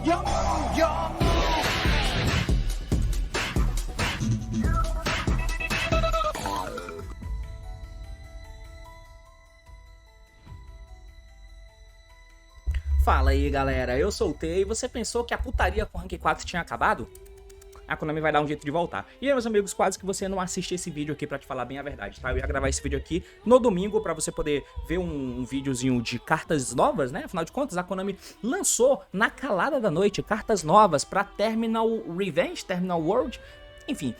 Yum, yum. Fala aí galera, eu soltei e você pensou que a putaria com Rank 4 tinha acabado? A Konami vai dar um jeito de voltar. E aí meus amigos, quase que você não assiste esse vídeo aqui pra te falar bem a verdade, tá? Eu ia gravar esse vídeo aqui no domingo pra você poder ver um videozinho de cartas novas, né? Afinal de contas, a Konami lançou na calada da noite cartas novas pra Terminal Revenge, Terminal World. Enfim,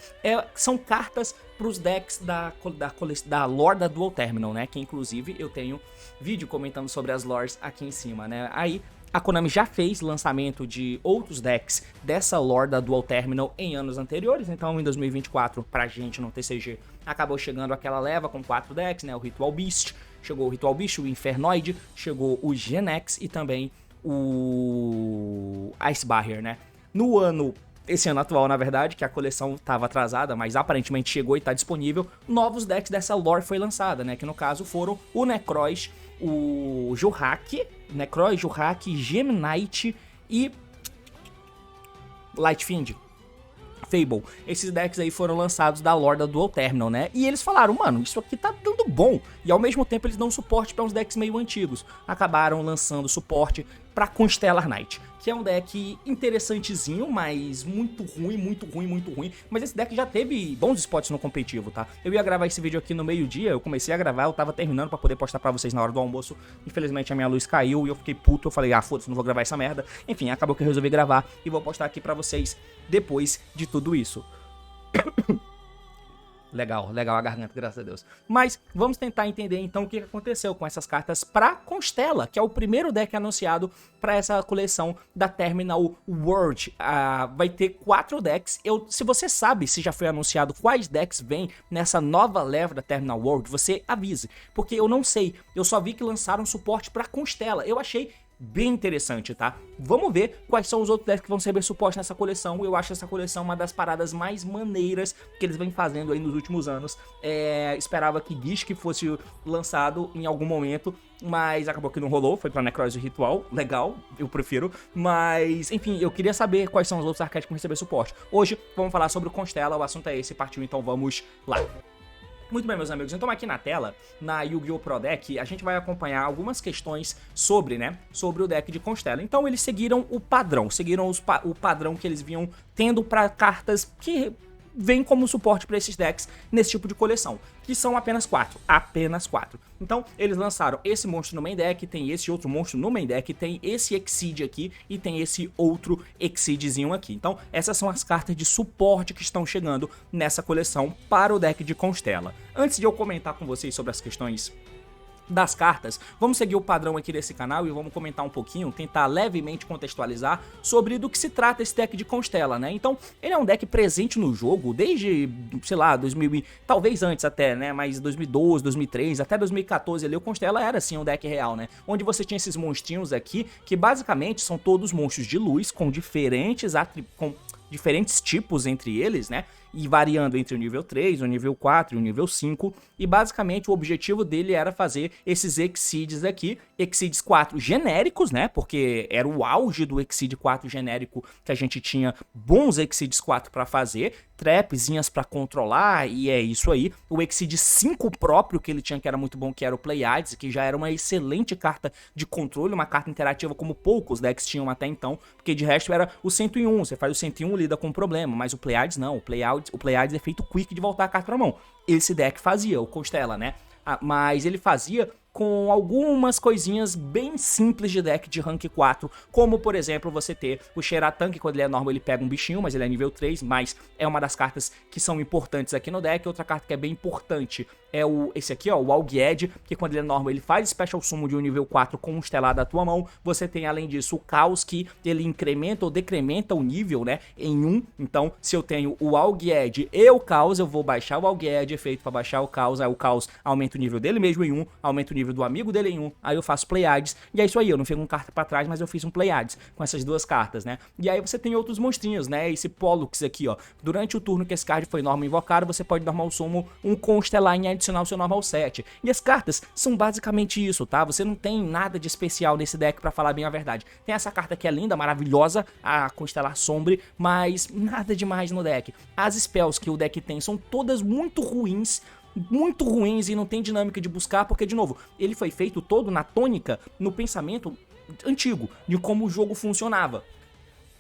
são cartas pros decks da lore da Dual Terminal, né? Que inclusive eu tenho vídeo comentando sobre as lores aqui em cima, né? Aí a Konami já fez lançamento de outros decks dessa lore da Dual Terminal em anos anteriores, então em 2024, pra gente no TCG, acabou chegando aquela leva com 4 decks, né? O Ritual Beast, chegou o Ritual Beast, o Infernoid, chegou o Genex e também o Ice Barrier, né? Esse ano atual, na verdade, que a coleção estava atrasada, mas aparentemente chegou e está disponível, novos decks dessa lore foi lançada, né? Que no caso foram o Necroz, o Jurrak, Necroz, Jurrak, Gemnite e Lightfiend. Fable. Esses decks aí foram lançados da lore da Dual Terminal, né? E eles falaram, mano, isso aqui tá dando bom. E ao mesmo tempo eles dão suporte para uns decks meio antigos. Acabaram lançando suporte para Constellar Knight, que é um deck interessantezinho, mas muito ruim. Mas esse deck já teve bons spots no competitivo, tá? Eu ia gravar esse vídeo aqui no meio-dia, eu comecei a gravar, eu tava terminando pra poder postar pra vocês na hora do almoço. Infelizmente a minha luz caiu e eu fiquei puto, eu falei, ah, foda-se, não vou gravar essa merda. Enfim, acabou que eu resolvi gravar e vou postar aqui pra vocês depois de tudo isso. Legal a garganta, graças a Deus. Mas vamos tentar entender então o que aconteceu com essas cartas pra Constella, que é o primeiro deck anunciado pra essa coleção da Terminal World. Vai ter 4 decks. Se você sabe se já foi anunciado quais decks vêm nessa nova leva da Terminal World, você avise, porque eu não sei. Eu só vi que lançaram suporte pra Constella. Eu achei bem interessante, tá? Vamos ver quais são os outros decks que vão receber suporte nessa coleção. Eu acho essa coleção uma das paradas mais maneiras que eles vêm fazendo aí nos últimos anos. Esperava que Disc fosse lançado em algum momento, mas acabou que não rolou, foi pra Necroz e Ritual, legal, eu prefiro. Mas, enfim, eu queria saber quais são os outros arquétipos que vão receber suporte. Hoje, vamos falar sobre o Constella, o assunto é esse, partiu, então vamos lá. Muito bem, meus amigos, então aqui na tela, na Yu-Gi-Oh! Pro Deck, a gente vai acompanhar algumas questões sobre o deck de Constella. Então eles seguiram o padrão, o padrão que eles vinham tendo para cartas que vem como suporte para esses decks nesse tipo de coleção, que são apenas 4, Então, eles lançaram esse monstro no main deck, tem esse outro monstro no main deck, tem esse Exceed aqui e tem esse outro Exceedzinho aqui. Então, essas são as cartas de suporte que estão chegando nessa coleção para o deck de Constella. Antes de eu comentar com vocês sobre as questões das cartas, vamos seguir o padrão aqui desse canal e vamos comentar um pouquinho, tentar levemente contextualizar sobre do que se trata esse deck de Constella, né? Então, ele é um deck presente no jogo desde, sei lá, 2000, talvez antes até, né? Mas 2012, 2013, até 2014 ali, o Constella era assim um deck real, né? Onde você tinha esses monstrinhos aqui, que basicamente são todos monstros de luz, com diferentes tipos entre eles, né? E variando entre o nível 3, o nível 4 e o nível 5. E basicamente o objetivo dele era fazer esses Exceeds aqui, Exceeds 4 genéricos, né? Porque era o auge do Exceed 4 genérico, que a gente tinha bons Exceeds 4 para fazer, trapzinhas para controlar, e é isso aí. O Exceed 5 próprio que ele tinha, que era muito bom, que era o Pleiades, que já era uma excelente carta de controle, uma carta interativa como poucos decks tinham até então, porque de resto era o 101, você faz o 101, lida com o problema, mas o Pleiades não, o Pleiades é feito quick de voltar a carta pra mão. Esse deck fazia, o Constella, né? Mas ele fazia com algumas coisinhas bem simples de deck de rank 4, como por exemplo você ter o Xeratan, que quando ele é normal ele pega um bichinho, mas ele é nível 3, mas é uma das cartas que são importantes aqui no deck. Outra carta que é bem importante é esse aqui, ó, o Algied, que quando ele é normal ele faz Special Summon de um nível 4 com um estelar da tua mão. Você tem além disso o Caos, que ele incrementa ou decrementa o nível, né, em 1. Então se eu tenho o Algied e o Caos, eu vou baixar o Algied, efeito para baixar o Caos, aí o Caos aumenta o nível dele mesmo em 1, aumenta o nível do amigo dele em 1, aí eu faço Pleiades, e é isso aí, eu não fico com carta pra trás, mas eu fiz um Pleiades com essas duas cartas, né? E aí você tem outros monstrinhos, né? Esse Pollux aqui, ó, durante o turno que esse card foi normal invocado, você pode normal summon um Constellar em adicionar o seu normal set. E as cartas são basicamente isso, tá? Você não tem nada de especial nesse deck, pra falar bem a verdade. Tem essa carta que é linda, maravilhosa, a Constelar Sombre, mas nada demais no deck. As spells que o deck tem são todas muito ruins e não tem dinâmica de buscar, porque, de novo, ele foi feito todo na tônica, no pensamento antigo, de como o jogo funcionava.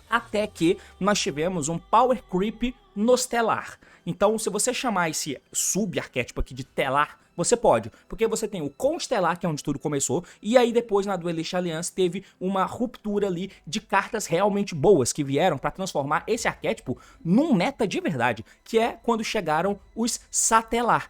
Até que nós tivemos um Power Creep no Telar. Então, se você chamar esse sub-arquétipo aqui de Telar, você pode, porque você tem o Constelar, que é onde tudo começou, e aí depois na Duelist Alliance teve uma ruptura ali de cartas realmente boas que vieram para transformar esse arquétipo num meta de verdade, que é quando chegaram os Satellar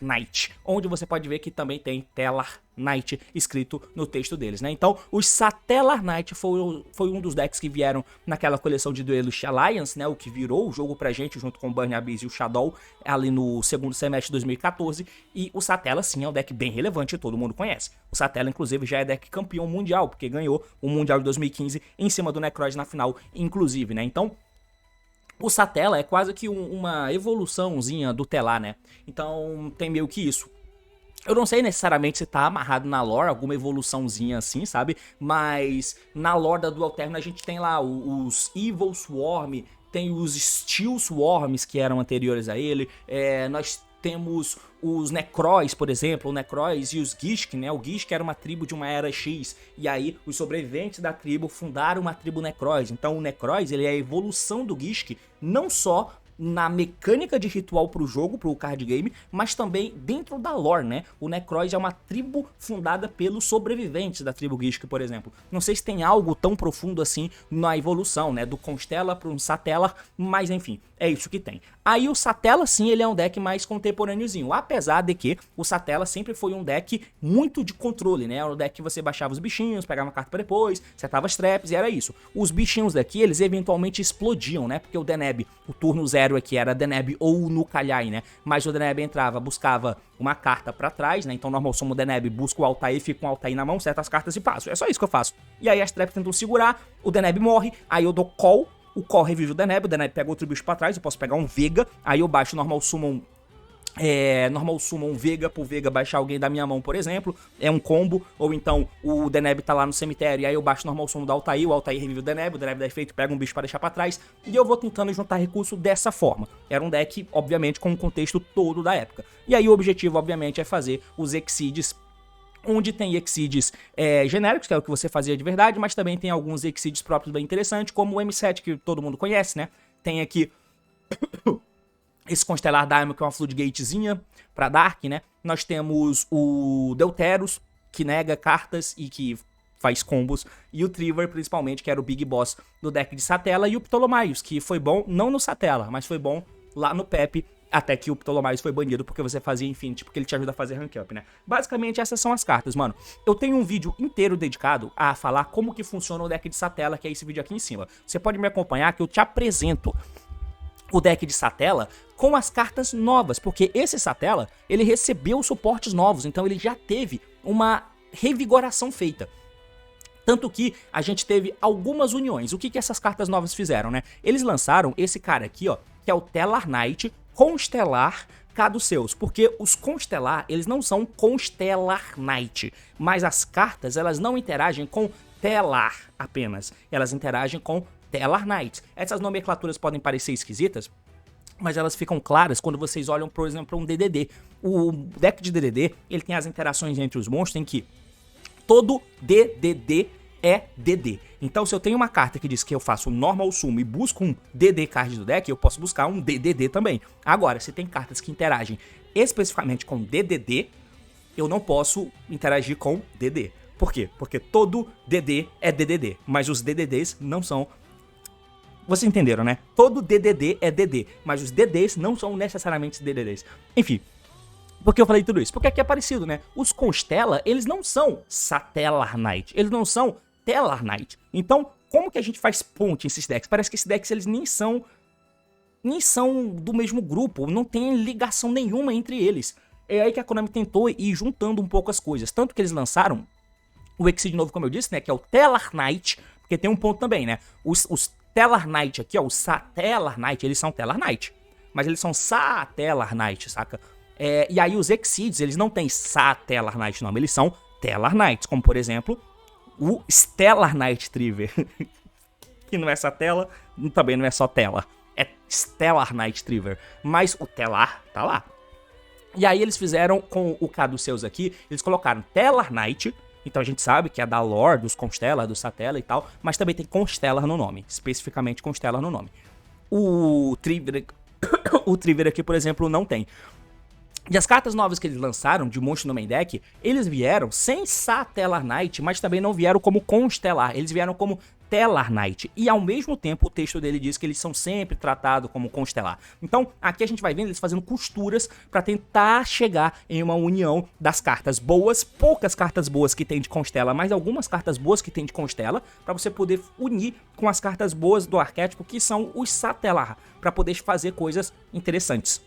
Knight, onde você pode ver que também tem Tellar Knight escrito no texto deles, né? Então, os Satellar Knight foi um dos decks que vieram naquela coleção de Duelist Alliance, né? O que virou o jogo pra gente, junto com o Burning Abyss e o Shadow, ali no segundo semestre de 2014. E o Satella, sim, é um deck bem relevante, todo mundo conhece. O Satella, inclusive, já é deck campeão mundial, porque ganhou o Mundial de 2015 em cima do Necroid na final, inclusive, né? Então, o Satella é quase que uma evoluçãozinha do Telar, né? Então, tem meio que isso. Eu não sei necessariamente se tá amarrado na lore, alguma evoluçãozinha assim, sabe? Mas na lore da Dual Term a gente tem lá os Evil Swarm, tem os Steel Swarms que eram anteriores a ele, nós temos os Necrois, por exemplo, o Necrois e os Gishk, né? O Gishk era uma tribo de uma era X, e aí os sobreviventes da tribo fundaram uma tribo Necrois. Então o Necrois, ele é a evolução do Gishk, não só na mecânica de ritual pro jogo, pro card game, mas também dentro da lore, né? O Necrois é uma tribo fundada pelos sobreviventes da tribo Gishk, por exemplo. Não sei se tem algo tão profundo assim na evolução, né? Do Constellar para um Satellar, mas enfim, é isso que tem. Aí o Satella, sim, ele é um deck mais contemporâneozinho, apesar de que o Satella sempre foi um deck muito de controle, né? Era um deck que você baixava os bichinhos, pegava uma carta para depois, setava as traps e era isso. Os bichinhos daqui, eles eventualmente explodiam, né? Porque o Deneb, o turno 0 aqui era Deneb ou Nukalhai, né? Mas o Deneb entrava, buscava uma carta pra trás, né? Então normal sumo Deneb, busca o Altair, fica com o Altair na mão, seta as cartas e passo. É só isso que eu faço. E aí as traps tentam segurar, o Deneb morre, aí eu dou call, o call revive o Deneb pega outro bicho pra trás, eu posso pegar um Vega, aí eu baixo normal summon Vega pro Vega baixar alguém da minha mão, por exemplo, é um combo. Ou então o Deneb tá lá no cemitério e aí eu baixo normal summon do Altair, o Altair revive o Deneb dá efeito, pega um bicho pra deixar pra trás, e eu vou tentando juntar recurso dessa forma. Era um deck, obviamente, com o contexto todo da época. E aí o objetivo, obviamente, é fazer os Exceeds, onde tem Exceeds genéricos, que é o que você fazia de verdade, mas também tem alguns Exceeds próprios bem interessantes, como o M7, que todo mundo conhece, né? Tem aqui esse Constellar Diamond, que é uma Floodgatezinha pra Dark, né? Nós temos o Deuteros, que nega cartas e que faz combos, e o Trigger, principalmente, que era o Big Boss do deck de Satella, e o Ptolomaios, que foi bom, não no Satella, mas foi bom lá no Pepe, até que o Ptolomaios foi banido porque você fazia Infinity, porque ele te ajuda a fazer rank up, né? Basicamente, essas são as cartas, mano. Eu tenho um vídeo inteiro dedicado a falar como que funciona o deck de Satella, que é esse vídeo aqui em cima. Você pode me acompanhar que eu te apresento o deck de Satella com as cartas novas, porque esse Satella, ele recebeu suportes novos, então ele já teve uma revigoração feita. Tanto que a gente teve algumas uniões. O que que essas cartas novas fizeram, né? Eles lançaram esse cara aqui, ó, que é o Tellar Knight Constellar Caduceus, porque os Constellar, eles não são Constellar Knight, mas as cartas, elas não interagem com Tellar apenas, elas interagem com Tellar Knight. Essas nomenclaturas podem parecer esquisitas, mas elas ficam claras quando vocês olham, por exemplo, para um DDD. O deck de DDD, ele tem as interações entre os monstros em que todo DDD é DD. Então, se eu tenho uma carta que diz que eu faço normal sumo e busco um DD card do deck, eu posso buscar um DDD também. Agora, se tem cartas que interagem especificamente com DDD, eu não posso interagir com DD. Por quê? Porque todo DD é DDD, mas os DDDs não são... Vocês entenderam, né? Todo DDD é DD, mas os DDs não são necessariamente DDDs. Enfim, por que eu falei tudo isso? Porque aqui é parecido, né? Os Constella, eles não são Satellar Knight, eles não são Tellar Knight. Então, como que a gente faz ponte nesses decks? Parece que esses decks, eles nem são do mesmo grupo, não tem ligação nenhuma entre eles. É aí que a Konami tentou ir juntando um pouco as coisas. Tanto que eles lançaram o Exceed novo, como eu disse, né? Que é o Tellar Knight, porque tem um ponto também, né? Os Tellar Knight aqui, ó, o Satellar Knight, eles são Tellar Knight, mas eles são Satellar Knight, saca? E aí os Exceeds, eles não têm Satellar Knight no nome, eles são Tellar Knights, como por exemplo o Stellar Knight Triver, que não é essa tela, também não é só tela, é Stellar Knight Triver, mas o Tellar tá lá. E aí eles fizeram com o Caduceus aqui, eles colocaram Tellar Knight, então a gente sabe que é da lore dos Constellar, do Satella e tal, mas também tem Constellar no nome, especificamente Constellar no nome. O Triver aqui, por exemplo, não tem. E as cartas novas que eles lançaram de monstro no main deck, eles vieram sem Satellar Knight, mas também não vieram como Constellar, eles vieram como Tellar Knight. E ao mesmo tempo o texto dele diz que eles são sempre tratados como Constellar. Então aqui a gente vai vendo eles fazendo costuras para tentar chegar em uma união das cartas boas, poucas cartas boas que tem de Constellar, mas algumas cartas boas que tem de Constellar, para você poder unir com as cartas boas do arquétipo, que são os Satellar, para poder fazer coisas interessantes.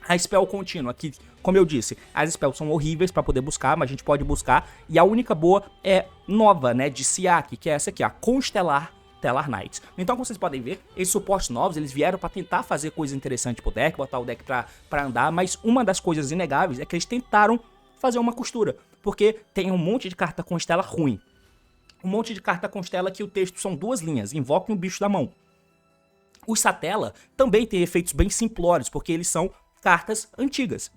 A spell contínua, que, como eu disse, as spells são horríveis pra poder buscar, mas a gente pode buscar. E a única boa é nova, né, de Siak, que é essa aqui, a Constellar Tellar Knights. Então, como vocês podem ver, esses suportes novos, eles vieram pra tentar fazer coisas interessantes pro deck, botar o deck pra andar, mas uma das coisas inegáveis é que eles tentaram fazer uma costura, porque tem um monte de carta Constellar ruim. Um monte de carta Constellar que o texto são 2 linhas, invoquem um bicho da mão. Os Satella também tem efeitos bem simplórios, porque eles são cartas antigas,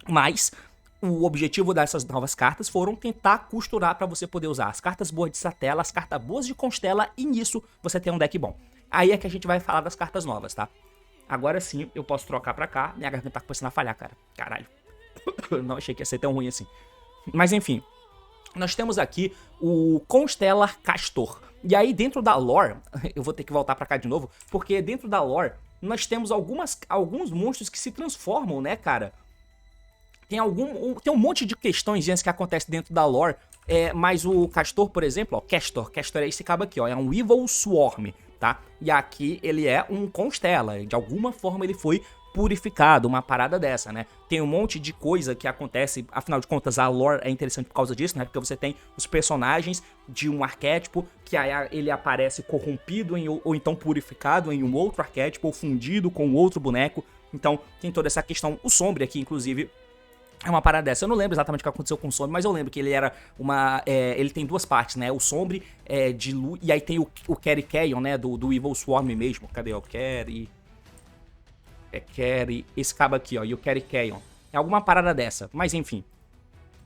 mas o objetivo dessas novas cartas foram tentar costurar para você poder usar as cartas boas de Satella, as cartas boas de Constellar, e nisso você tem um deck bom. Aí é que a gente vai falar das cartas novas, tá? Agora sim, eu posso trocar pra cá. Minha garganta tá começando a falhar, cara. Caralho. Eu não achei que ia ser tão ruim assim. Mas enfim, nós temos aqui o Constellar Castor. E aí dentro da lore, eu vou ter que voltar pra cá de novo, porque dentro da lore nós temos alguns monstros que se transformam, né, cara? Tem um monte de questões que acontecem dentro da lore, mas o Castor, por exemplo, ó, Castor é esse cabo aqui, ó, é um Evil Swarm, tá? E aqui ele é um Constellar, de alguma forma ele foi purificado, uma parada dessa, né? Tem um monte de coisa que acontece, afinal de contas a lore é interessante por causa disso, né? Porque você tem os personagens de um arquétipo que aí ele aparece corrompido ou então purificado em um outro arquétipo ou fundido com outro boneco. Então tem toda essa questão. O Sombre aqui, inclusive, é uma parada dessa. Eu não lembro exatamente o que aconteceu com o Sombre, mas eu lembro que ele era uma... ele tem 2 partes, né? O Sombre de luz, e aí tem o Carry Keyon, né? Do Evil Swarm mesmo. Cadê o Carry? Carry, esse cabo aqui, ó, e o Carry Keyon. É alguma parada dessa, mas enfim.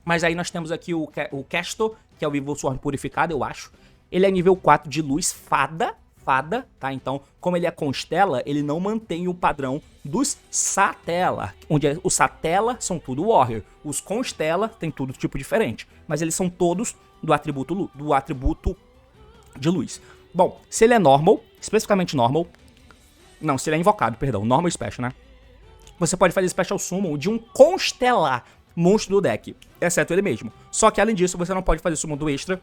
Mas aí nós temos aqui o Castor, que é o Evil Swarm purificado, eu acho. Ele é nível 4 de luz, fada, tá? Então, como ele é Constellar, ele não mantém o padrão dos Satella, onde os Satella são tudo Warrior. Os Constellar tem tudo tipo diferente, mas eles são todos do atributo de luz. Bom, se ele é normal, especificamente normal... Não, se ele é invocado, perdão, normal special, né? Você pode fazer special summon de um Constellar monstro do deck, exceto ele mesmo. Só que além disso, você não pode fazer summon do extra,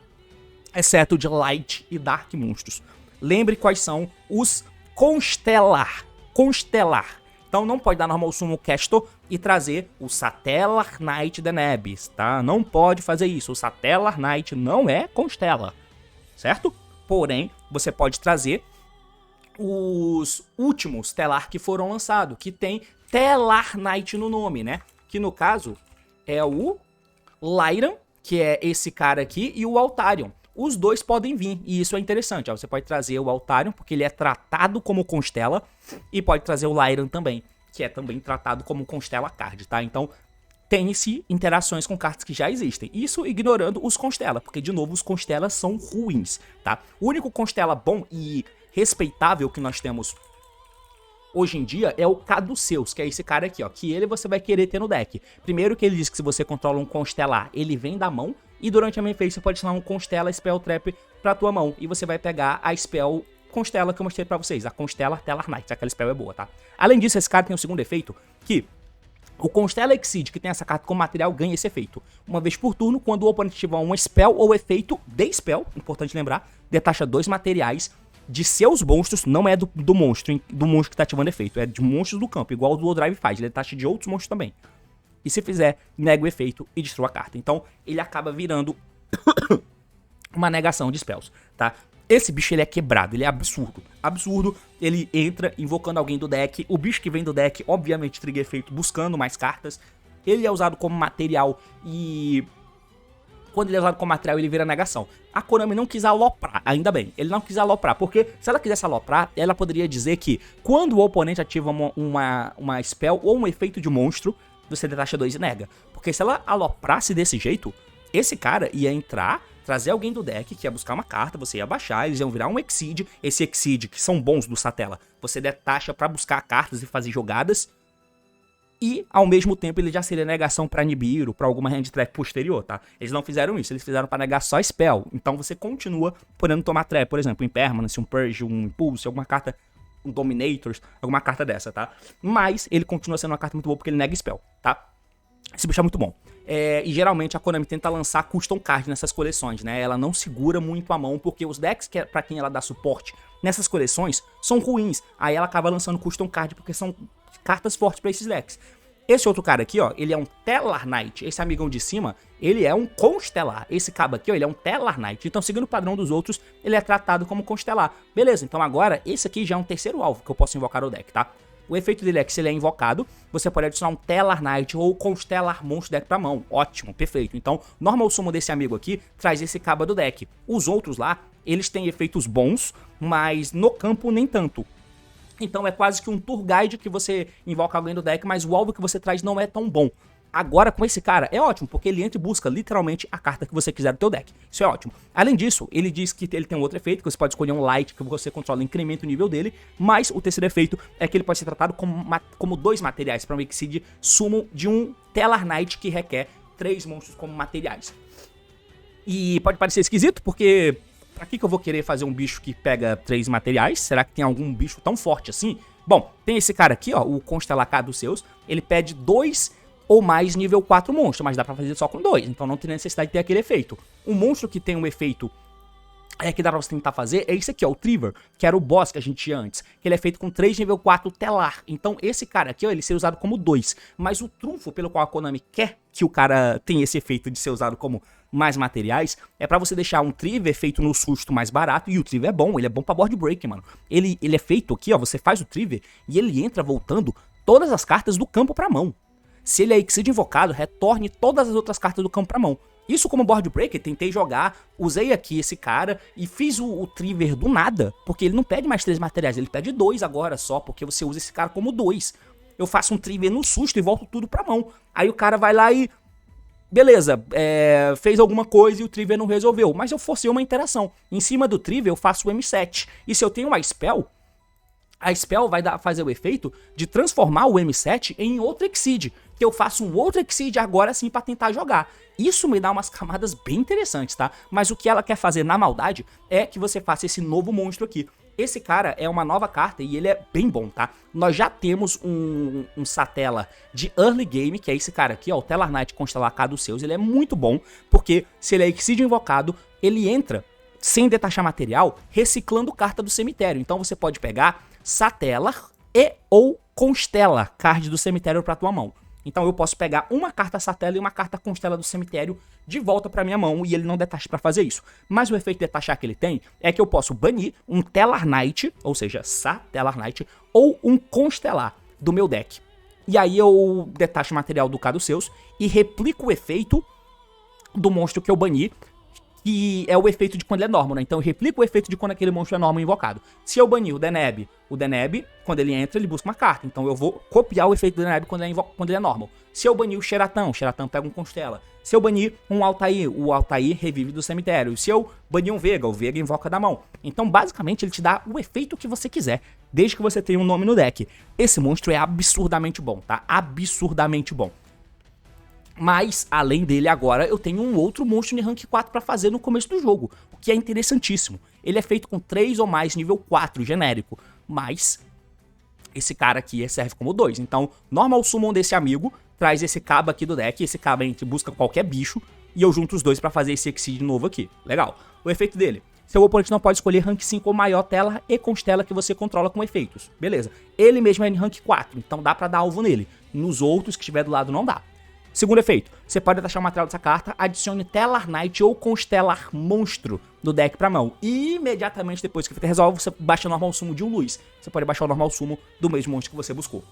exceto de Light e Dark monstros. Lembre quais são os Constellar. Então não pode dar normal summon Castor e trazer o Satellar Knight Denebs, tá? Não pode fazer isso. O Satellar Knight não é Constellar, certo? Porém, você pode trazer os últimos Tellar que foram lançados, que tem Tellar Knight no nome, né? Que no caso é o Lyran, que é esse cara aqui, e o Altarion. Os dois podem vir, e isso é interessante, ó. Você pode trazer o Altarion, porque ele é tratado como Constellar, e pode trazer o Lyran também, que é também tratado como Constellar Card, tá? Então, tem-se interações com cartas que já existem. Isso ignorando os Constellar, porque, de novo, os Constellar são ruins, tá? O único Constellar bom e respeitável que nós temos hoje em dia é o Caduceus, que é esse cara aqui, ó, que ele você vai querer ter no deck. Primeiro que ele diz que se você controla um Constellar, ele vem da mão, e durante a main phase você pode ensinar um Constellar Spell Trap pra tua mão, e você vai pegar a Spell Constellar que eu mostrei pra vocês, a Constellar Tellar Knight, aquela spell é boa, tá? Além disso, esse cara tem um segundo efeito, que o Constellar Exceed, que tem essa carta como material, ganha esse efeito. Uma vez por turno, quando o oponente tiver uma spell ou efeito de spell, importante lembrar, detacha 2 materiais de seus monstros, não é do monstro que tá ativando efeito, é de monstros do campo, igual o do Drive faz, ele detacha de outros monstros também. E se fizer, nega o efeito e destrua a carta. Então, ele acaba virando uma negação de spells, tá? Esse bicho, ele é quebrado, ele é absurdo. Absurdo, ele entra invocando alguém do deck. O bicho que vem do deck, obviamente, trigger efeito buscando mais cartas. Ele é usado como material e... quando ele é usado como material, ele vira negação. A Konami não quis aloprar, ainda bem. Ele não quis aloprar, porque se ela quisesse aloprar, ela poderia dizer que quando o oponente ativa uma spell ou um efeito de monstro, você detacha 2 e nega. Porque se ela aloprasse desse jeito, esse cara ia entrar, trazer alguém do deck que ia buscar uma carta, você ia baixar, eles iam virar um Exceed. Esse Exceed, que são bons do Satella, você detacha pra buscar cartas e fazer jogadas. E, ao mesmo tempo, ele já seria negação pra Nibiru, pra alguma hand trap posterior, tá? Eles não fizeram isso, eles fizeram pra negar só spell. Então você continua podendo tomar trap, por exemplo, Impermanence, um Purge, um Impulse, alguma carta, um Dominators, alguma carta dessa, tá? Mas ele continua sendo uma carta muito boa porque ele nega spell, tá? Esse bicho é muito bom. E geralmente a Konami tenta lançar custom card nessas coleções, né? Ela não segura muito a mão, porque os decks pra quem ela dá suporte nessas coleções são ruins. Aí ela acaba lançando custom card porque são cartas fortes pra esses decks. Esse outro cara aqui, ó, ele é um Tellar Knight. Esse amigão de cima, ele é um Constelar. Esse cabo aqui, ó, ele é um Tellar Knight. Então, seguindo o padrão dos outros, ele é tratado como Constelar. Beleza, então agora, esse aqui já é um terceiro alvo que eu posso invocar no deck, tá? O efeito dele é que se ele é invocado, você pode adicionar um Tellar Knight ou Constellar Monstro deck pra mão. Ótimo, perfeito. Então, normal summon desse amigo aqui traz esse cabo do deck. Os outros lá, eles têm efeitos bons, mas no campo nem tanto. Então é quase que um tour guide que você invoca alguém do deck, mas o alvo que você traz não é tão bom. Agora com esse cara é ótimo, porque ele entra e busca literalmente a carta que você quiser do teu deck. Isso é ótimo. Além disso, ele diz que ele tem um outro efeito, que você pode escolher um light que você controla, incrementa o nível dele, mas o terceiro efeito é que ele pode ser tratado como 2 materiais para um Exceed summon de um Tellar Knight que requer 3 monstros como materiais. E pode parecer esquisito, porque... pra que eu vou querer fazer um bicho que pega 3 materiais? Será que tem algum bicho tão forte assim? Bom, tem esse cara aqui, ó, o Constelar dos seus. Ele pede 2 ou mais nível 4 monstro, mas dá pra fazer só com 2. Então não tem necessidade de ter aquele efeito. Um monstro que tem um efeito que dá pra você tentar fazer é esse aqui, ó, o Trigger, que era o boss que a gente tinha antes. Que ele é feito com 3 nível 4 Tellar. Então esse cara aqui, ó, ele ser usado como 2. Mas o trunfo pelo qual a Konami quer que o cara tenha esse efeito de ser usado como mais materiais, é pra você deixar um Trigger feito no susto mais barato, e o Trigger é bom, ele é bom pra board break, mano. Ele é feito aqui, ó, você faz o Trigger e ele entra voltando todas as cartas do campo pra mão. Se ele é Exceed invocado, retorne todas as outras cartas do campo pra mão. Isso como board breaker, tentei jogar, usei aqui esse cara e fiz o Trigger do nada, porque ele não pede mais 3 materiais, ele pede 2 agora só, porque você usa esse cara como 2. Eu faço um Trigger no susto e volto tudo pra mão. Aí o cara vai lá e... beleza, fez alguma coisa e o Trigger não resolveu, mas eu forcei uma interação. Em cima do Trigger eu faço o M7. E se eu tenho uma Spell, a Spell vai fazer o efeito de transformar o M7 em outro Exceed. Que eu faço um outro Exceed agora sim pra tentar jogar. Isso me dá umas camadas bem interessantes, tá? Mas o que ela quer fazer na maldade é que você faça esse novo monstro aqui. Esse cara é uma nova carta e ele é bem bom, tá? Nós já temos um Satella de early game, que é esse cara aqui, ó, o Tellar Knight Constelar K dos seus. Ele é muito bom, porque se ele é Exceed invocado, ele entra sem detachar material, reciclando carta do cemitério. Então você pode pegar Satellar e ou Constella, card do cemitério pra tua mão. Então eu posso pegar uma carta Satella e uma carta Constella do cemitério de volta pra minha mão e ele não detacha pra fazer isso. Mas o efeito de detachar que ele tem é que eu posso banir um Tellar Knight, ou seja, Satellar Knight, ou um Constelar do meu deck. E aí eu detacho o material do K dos seus e replico o efeito do monstro que eu bani, que é o efeito de quando ele é normal, né? Então eu replico o efeito de quando aquele monstro é normal invocado. Se eu banir o Deneb, quando ele entra, ele busca uma carta. Então eu vou copiar o efeito do Deneb quando ele é normal. Se eu banir o Xerathão pega um Constella. Se eu banir um Altair, o Altair revive do cemitério. Se eu banir um Vega, o Vega invoca da mão. Então basicamente ele te dá o efeito que você quiser, desde que você tenha um nome no deck. Esse monstro é absurdamente bom, tá? Absurdamente bom. Mas, além dele agora, eu tenho um outro monstro de rank 4 pra fazer no começo do jogo, o que é interessantíssimo. Ele é feito com 3 ou mais nível 4, genérico, mas esse cara aqui serve como 2. Então, normal summon desse amigo, traz esse cabo aqui do deck, esse cabo a gente busca qualquer bicho, e eu junto os dois pra fazer esse Exceed novo aqui. Legal. O efeito dele: seu oponente não pode escolher rank 5 ou maior Tellar e Constella que você controla com efeitos. Beleza. Ele mesmo é em rank 4, então dá pra dar alvo nele. Nos outros que estiver do lado não dá. Segundo efeito, você pode atachar o material dessa carta, adicione Tellar Knight ou Constellar Monstro do deck pra mão. E imediatamente depois que o efeito resolve, você baixa o normal sumo de um Luz. Você pode baixar o normal sumo do mesmo monstro que você buscou.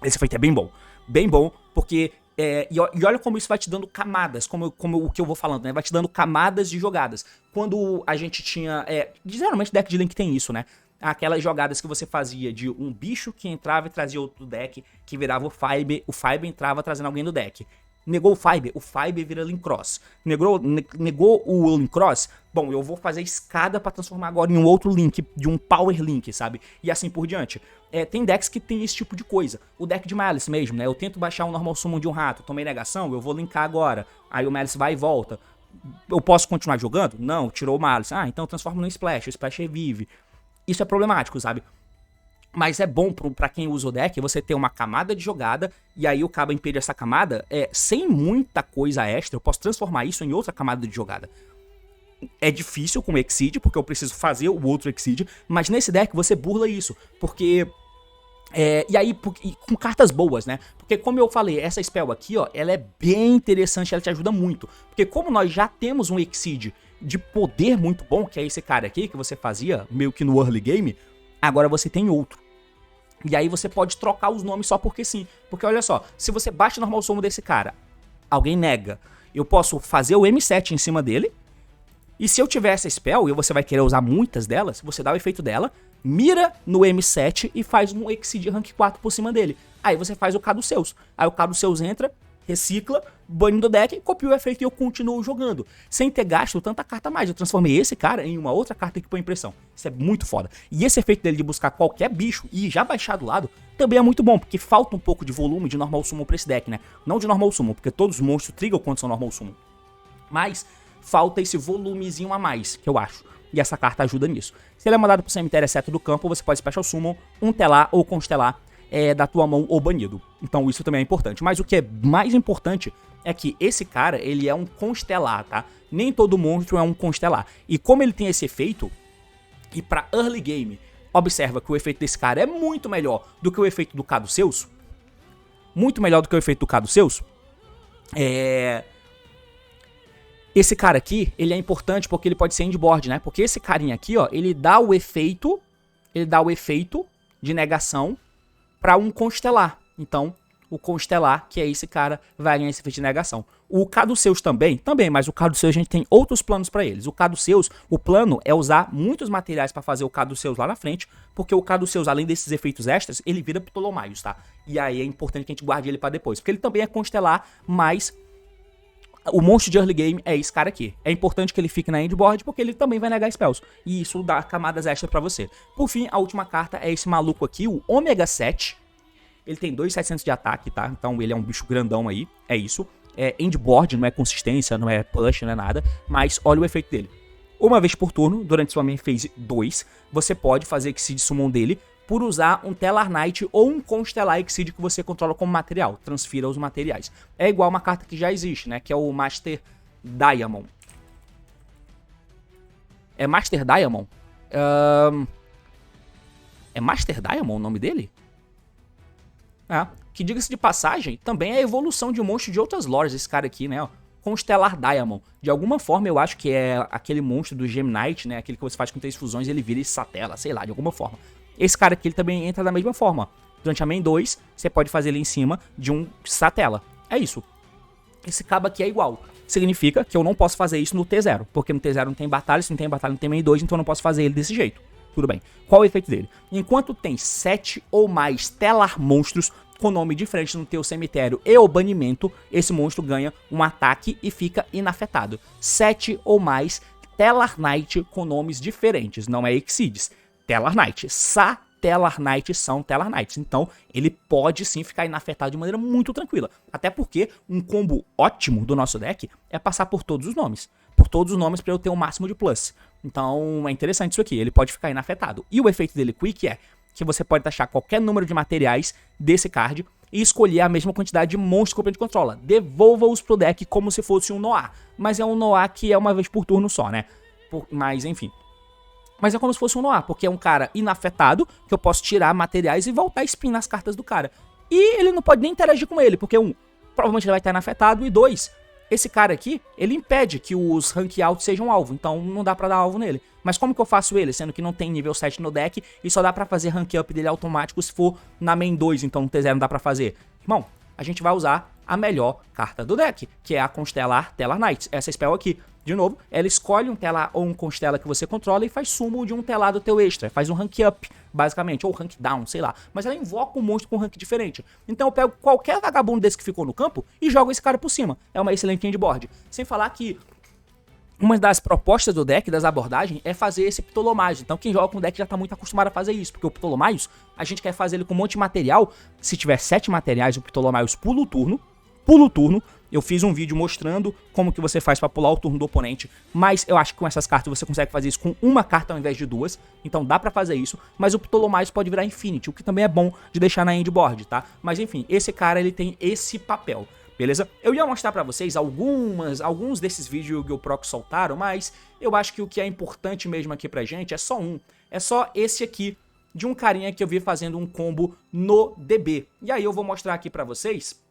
Esse efeito é bem bom. Bem bom, porque... e olha como isso vai te dando camadas, como o que eu vou falando, né? Vai te dando camadas de jogadas. Quando a gente tinha... geralmente deck de Link tem isso, né? Aquelas jogadas que você fazia de um bicho que entrava e trazia outro deck, que virava o Fiber entrava trazendo alguém do deck. Negou o Fiber vira Link Cross. Negou o Link Cross, bom, eu vou fazer escada pra transformar agora em um outro Link, de um Power Link, sabe? E assim por diante. Tem decks que tem esse tipo de coisa. O deck de Malice mesmo, né? Eu tento baixar um Normal Summon de um rato, tomei negação, eu vou linkar agora. Aí o Malice vai e volta. Eu posso continuar jogando? Não, tirou o Malice. Ah, então eu transformo no Splash, o Splash revive. Isso é problemático, sabe? Mas é bom pra quem usa o deck você ter uma camada de jogada e aí o cabo impede essa camada sem muita coisa extra. Eu posso transformar isso em outra camada de jogada. É difícil com o Exceed, porque eu preciso fazer o outro Exceed, mas nesse deck você burla isso, porque... e aí, com cartas boas, né? Porque como eu falei, essa spell aqui, ó, ela é bem interessante, ela te ajuda muito. Porque como nós já temos um Exceed de poder muito bom, que é esse cara aqui, que você fazia meio que no early game, agora você tem outro. E aí você pode trocar os nomes só porque sim. Porque olha só, se você baixa o normal summon desse cara, alguém nega, eu posso fazer o M7 em cima dele, e se eu tiver essa spell, e você vai querer usar muitas delas, você dá o efeito dela, mira no M7 e faz um Exceed rank 4 por cima dele. Aí você faz o Caduceus. Aí o Caduceus entra, recicla, bane do deck, copia o efeito e eu continuo jogando. Sem ter gasto tanta carta a mais. Eu transformei esse cara em uma outra carta que põe impressão. Isso é muito foda. E esse efeito dele de buscar qualquer bicho e já baixar do lado, também é muito bom, porque falta um pouco de volume de normal summon pra esse deck, né? Não de normal summon, porque todos os monstros trigam quando são normal summon. Mas falta esse volumezinho a mais, que eu acho. E essa carta ajuda nisso. Se ele é mandado pro cemitério exceto do campo, você pode Special Summon um Tellar ou Constellar da tua mão ou banido. Então isso também é importante. Mas o que é mais importante é que esse cara, ele é um Constellar, tá? Nem todo monstro é um Constellar. E como ele tem esse efeito, e pra early game, observa que o efeito desse cara é muito melhor do que o efeito do Caduceus. Muito melhor do que o efeito do Caduceus. Esse cara aqui, ele é importante porque ele pode ser endboard, né? Porque esse carinha aqui, ó, ele dá o efeito de negação pra um Constellar. Então, o Constellar, que é esse cara, vai ganhar esse efeito de negação. O Caduceus também, mas o Caduceus a gente tem outros planos pra eles. O Caduceus, o plano é usar muitos materiais pra fazer o Caduceus lá na frente, porque o Caduceus, além desses efeitos extras, ele vira Ptolomaios, tá? E aí é importante que a gente guarde ele pra depois, porque ele também é Constellar, mas... o monstro de early game é esse cara aqui. É importante que ele fique na endboard porque ele também vai negar spells. E isso dá camadas extras pra você. Por fim, a última carta é esse maluco aqui, o Ômega 7. Ele tem 2.700 de ataque, tá? Então ele é um bicho grandão aí. É isso. É endboard, não é consistência, não é push, não é nada. Mas olha o efeito dele. Uma vez por turno, durante sua main phase 2, você pode fazer Exceed Summon dele por usar um Tellar Knight ou um Constellar Exceed que você controla como material. Transfira os materiais. É igual uma carta que já existe, né? Que é o Master Diamond. É Master Diamond? É Master Diamond o nome dele? Que diga-se de passagem, também é a evolução de um monstro de outras lores, esse cara aqui, né? Ó. Constellar Diamond. De alguma forma eu acho que é aquele monstro do Gem Knight, né? Aquele que você faz com 3 fusões e ele vira satela, sei lá, de alguma forma. Esse cara aqui ele também entra da mesma forma. Durante a main 2, você pode fazer ele em cima de um satela. É isso. Esse cabo aqui é igual. Significa que eu não posso fazer isso no T0. Porque no T0 não tem batalha, se não tem batalha não tem main 2, então eu não posso fazer ele desse jeito. Tudo bem. Qual é o efeito dele? Enquanto tem 7 ou mais Tellar monstros com nome diferente no teu cemitério e o banimento, esse monstro ganha um ataque e fica inafetado. 7 ou mais Tellar Knight com nomes diferentes, não é Exceeds. Tellar Knight. Tellar Knight são Tellar Knights. Então, ele pode sim ficar inafetado de maneira muito tranquila. Até porque um combo ótimo do nosso deck é passar por todos os nomes. Por todos os nomes para eu ter o máximo de plus. Então, é interessante isso aqui. Ele pode ficar inafetado. E o efeito dele Quick é que você pode taxar qualquer número de materiais desse card e escolher a mesma quantidade de monstros que o oponente controla. Devolva-os pro deck como se fosse um Noah. Mas é um Noah que é uma vez por turno só, né? Mas, enfim... Mas é como se fosse um Noah, porque é um cara inafetado, que eu posso tirar materiais e voltar a spin nas cartas do cara. E ele não pode nem interagir com ele, porque provavelmente ele vai estar inafetado. E 2, esse cara aqui, ele impede que os rank altos sejam alvo, então não dá pra dar alvo nele. Mas como que eu faço ele, sendo que não tem nível 7 no deck e só dá pra fazer rank up dele automático se for na main 2, então no T0 não dá pra fazer? Irmão, a gente vai usar a melhor carta do deck, que é a Constellar Tellar Knights. Essa spell aqui, de novo, ela escolhe um Tellar ou um Constela que você controla e faz sumo de um Tellar do teu extra. Faz um rank up, basicamente, ou rank down, sei lá. Mas ela invoca um monstro com rank diferente. Então eu pego qualquer vagabundo desse que ficou no campo e jogo esse cara por cima. É uma excelente endboard. Sem falar que uma das propostas do deck, das abordagens, é fazer esse Ptolomaios. Então quem joga com o deck já tá muito acostumado a fazer isso, porque o Ptolomaios, a gente quer fazer ele com um monte de material. Se tiver 7 materiais, o Ptolomaios pula o turno. Eu fiz um vídeo mostrando como que você faz pra pular o turno do oponente, mas eu acho que com essas cartas você consegue fazer isso com uma carta ao invés de 2, então dá pra fazer isso, mas o Ptolomaios pode virar Infinity, o que também é bom de deixar na endboard, tá? Mas enfim, esse cara ele tem esse papel, beleza? Eu ia mostrar pra vocês alguns desses vídeos que o Proc soltaram, mas eu acho que o que é importante mesmo aqui pra gente é só esse aqui, de um carinha que eu vi fazendo um combo no DB, e aí eu vou mostrar aqui pra vocês,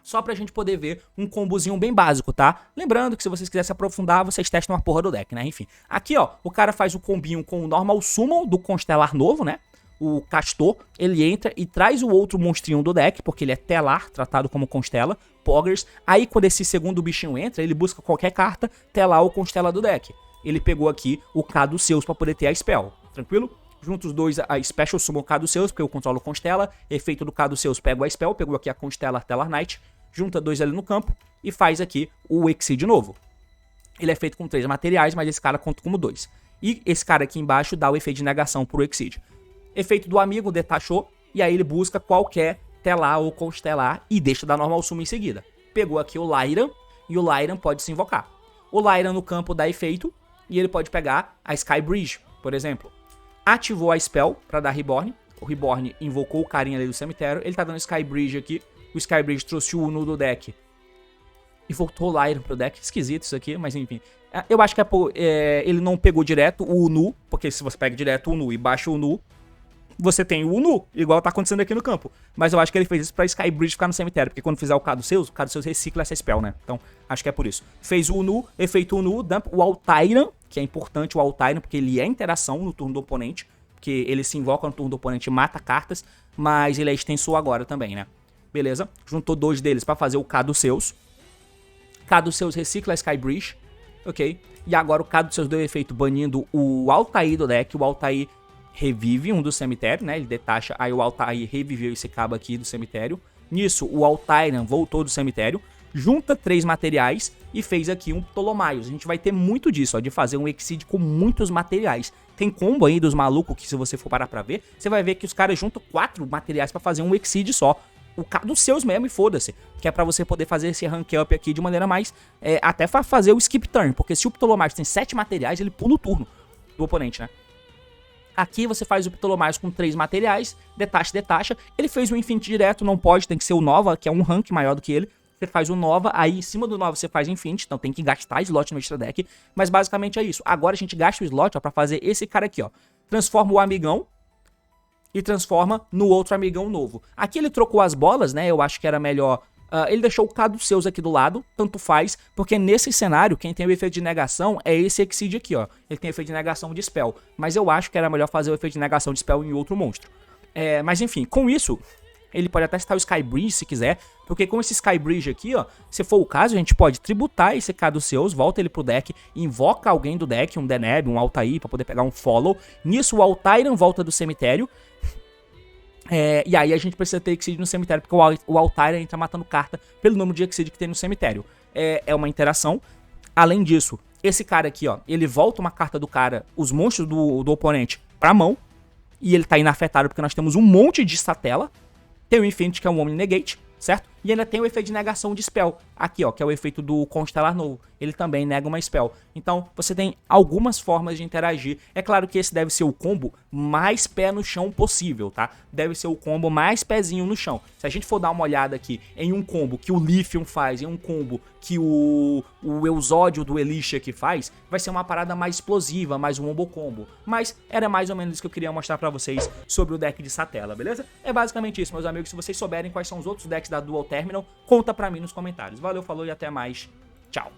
só pra gente poder ver um combozinho bem básico, tá? Lembrando que se vocês quiserem se aprofundar, vocês testam a porra do deck, né? Enfim, aqui ó, o cara faz o combinho com o Normal Summon do Constellar novo, né? O Castor, ele entra e traz o outro monstrinho do deck, porque ele é Tellar, tratado como Constela, Poggers. Aí quando esse segundo bichinho entra, ele busca qualquer carta, Tellar ou Constela do deck. Ele pegou aqui o Caduceus pra poder ter a spell, tranquilo? Junto os dois, a Special Summon Caduceus, porque eu controlo Constela. Efeito do Caduceus, pego a spell, pegou aqui a Constellar Tellar Knight. Junta 2 ali no campo e faz aqui o Exceed novo. Ele é feito com 3 materiais, mas esse cara conta como 2. E esse cara aqui embaixo dá o efeito de negação pro Exceed. Efeito do amigo, detachou, e aí ele busca qualquer Tellar ou Constelar e deixa dar Normal Summon em seguida. Pegou aqui o Lyran, e o Lyran pode se invocar. O Lyran no campo dá efeito, e ele pode pegar a Skybridge, por exemplo. Ativou a spell para dar Reborn. O Reborn invocou o carinha ali do cemitério, ele tá dando Skybridge aqui. O Skybridge trouxe o Unu do deck e voltou o Lyran pro deck. Esquisito isso aqui, mas enfim. Eu acho que ele não pegou direto o Unu, porque se você pega direto o Unu e baixa o Unu, você tem o Unu, igual tá acontecendo aqui no campo. Mas eu acho que ele fez isso pra Skybridge ficar no cemitério, porque quando fizer o Caduceus recicla essa spell, né? Então, acho que é por isso. Fez o Unu, efeito Unu, dump o Altairan, que é importante o Altairan, porque ele é interação no turno do oponente, porque ele se invoca no turno do oponente e mata cartas, mas ele é extensor agora também, né? Beleza, juntou 2 deles pra fazer o Caduceus. Caduceus recicla a Skybridge, ok? E agora o Caduceus deu efeito banindo o Altair do deck. O Altair revive um do cemitério, né? Ele detacha, aí o Altair reviveu esse cabo aqui do cemitério. Nisso, o Altairan voltou do cemitério, junta 3 materiais e fez aqui um Ptolomaios. A gente vai ter muito disso, ó, de fazer um Exceed com muitos materiais. Tem combo aí dos malucos que se você for parar pra ver, você vai ver que os caras juntam 4 materiais pra fazer um Exceed só. O Caduceus mesmo e foda-se, que é pra você poder fazer esse rank up aqui de maneira mais, até fazer o skip turn, porque se o Ptolomaios tem 7 materiais, ele pula o turno do oponente, né? Aqui você faz o Ptolomaios com 3 materiais, detacha, ele fez o Infinity direto, não pode, tem que ser o Nova, que é um rank maior do que ele, você faz o Nova, aí em cima do Nova você faz Infinity, então tem que gastar slot no extra deck, mas basicamente é isso. Agora a gente gasta o slot, ó, pra fazer esse cara aqui, ó, transforma o amigão, e transforma no outro amigão novo. Aqui ele trocou as bolas, né? Eu acho que era melhor... ele deixou o Caduceus aqui do lado, tanto faz, porque nesse cenário, quem tem o efeito de negação é esse Exceed aqui, ó. Ele tem efeito de negação de spell, mas eu acho que era melhor fazer o efeito de negação de spell em outro monstro. Mas enfim, com isso, ele pode até citar o Skybridge se quiser, porque com esse Skybridge aqui, ó, se for o caso, a gente pode tributar esse Caduceus, volta ele pro deck, invoca alguém do deck, um Deneb, um Altair, pra poder pegar um Follow. Nisso o Altairan volta do cemitério, e aí a gente precisa ter Exceed no cemitério, porque o Altairan entra matando carta pelo número de Exceed que tem no cemitério. É uma interação. Além disso, esse cara aqui, ó, ele volta uma carta do cara, os monstros do oponente, pra mão. E ele tá inafetado porque nós temos um monte de Statella. Tem o Infinity, que é um Omni Negate, certo? E ainda tem o efeito de negação de spell. Aqui, ó, que é o efeito do Constellar novo. Ele também nega uma spell. Então, você tem algumas formas de interagir. É claro que esse deve ser o combo mais pé no chão possível, tá? Deve ser o combo mais pezinho no chão. Se a gente for dar uma olhada aqui em um combo que o Lithium faz, em um combo que o Eusódio do Elisha aqui faz, vai ser uma parada mais explosiva, mais um wombo combo. Mas era mais ou menos isso que eu queria mostrar pra vocês sobre o deck de Statella, beleza? É basicamente isso, meus amigos. Se vocês souberem quais são os outros decks da Dual Terminal? Conta pra mim nos comentários. Valeu, falou e até mais. Tchau.